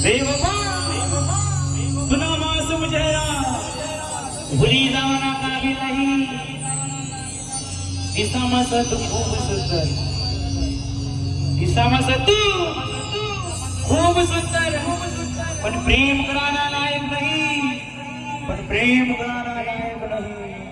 बेवफा तुला मासूम चेहरा भुली जाना काबिल नहीं इसामसत खूब सुंदर इसामसत खूब सुंदर पण प्रेम कराना लायक नहीं पण प्रेम कराना लायक नहीं